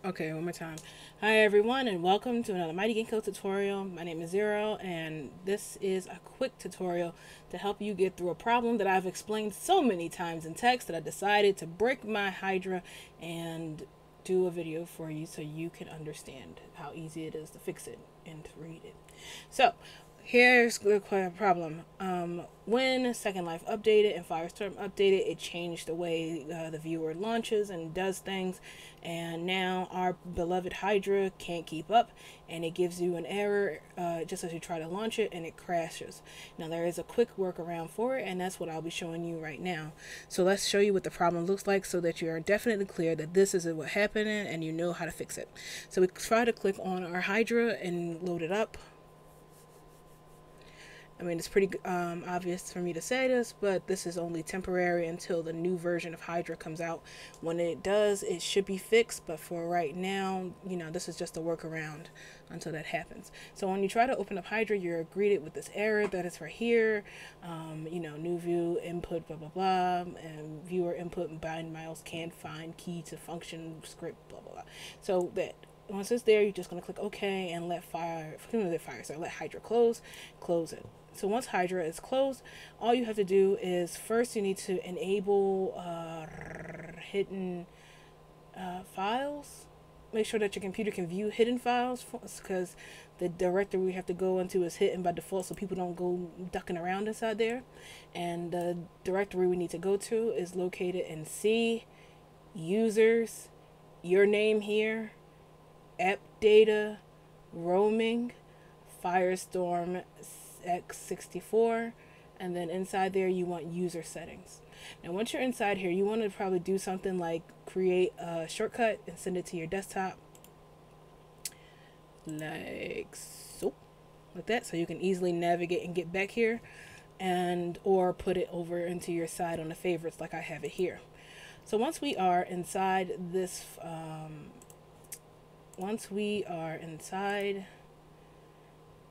Okay, one more time. Hi everyone and welcome to another Mighty Ginkgo tutorial. My name is Zero and this is a quick tutorial to help you get through a problem that I've explained so many times in text that I decided to break my Hydra and do a video for you so you can understand how easy it is to fix it and to read it. So here's the problem. When Second Life updated and Firestorm updated, it changed the way the viewer launches and does things, and now our beloved Hydra can't keep up, and it gives you an error just as you try to launch it, and it crashes. Now there is a quick workaround for it, and that's what I'll be showing you right now. So let's show you what the problem looks like so that you are definitely clear that this is what happened and you know how to fix it. So we try to click on our Hydra and load it up. I mean, it's pretty obvious for me to say this, but this is only temporary until the new version of Hydra comes out. When it does, it should be fixed, but for right now, you know, this is just a workaround until that happens. So when you try to open up Hydra, you're greeted with this error that is right here, you know, new view input, blah, blah, blah, and viewer input Bindmouse can't find key to function script, blah, blah, blah. So that once it's there, you're just going to click OK and let Hydra close it. So once Hydra is closed, all you have to do is first you need to enable hidden files. Make sure that your computer can view hidden files because the directory we have to go into is hidden by default, so people don't go ducking around inside there. And the directory we need to go to is located in C, users, your name here, AppData, roaming, Firestorm x64, and then inside there you want user settings. Now once you're inside here, you want to probably do something like create a shortcut and send it to your desktop like so, like that, so you can easily navigate and get back here, and or put it over into your side on the favorites like I have it here. So once we are inside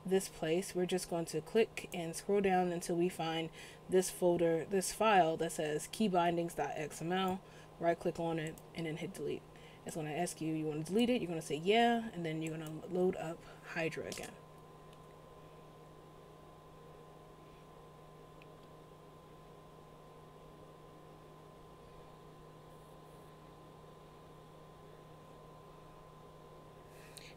this place, we're just going to click and scroll down until we find this folder, this file that says keybindings.xml. Right click on it and then hit delete. It's going to ask you want to delete it. You're going to say yeah, and then you're going to load up Hydra again.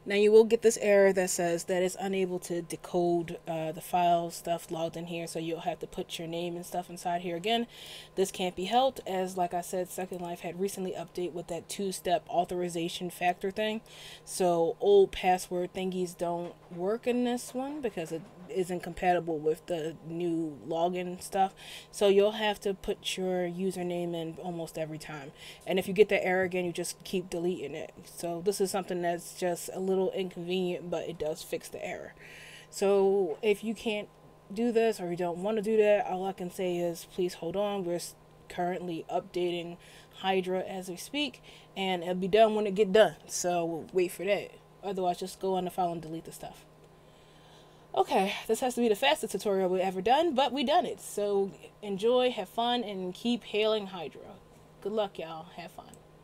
Now you will get this error that says that it's unable to decode the file stuff logged in here, so you'll have to put your name and stuff inside here again. This can't be helped, as like I said, Second Life had recently updated with that two-step authorization factor thing, so old password thingies don't work in this one because it isn't compatible with the new login stuff. So you'll have to put your username in almost every time, and if you get that error again, you just keep deleting it. So this is something that's just a little inconvenient, but it does fix the error. So if you can't do this or you don't want to do that, all I can say is please hold on. We're currently updating Hydra as we speak, and it'll be done when it get done, so wait for that. Otherwise, just go on the file and delete the stuff. Okay, this has to be the fastest tutorial we've ever done, but we done it. So enjoy, have fun, and keep hailing Hydra. Good luck, y'all. Have fun.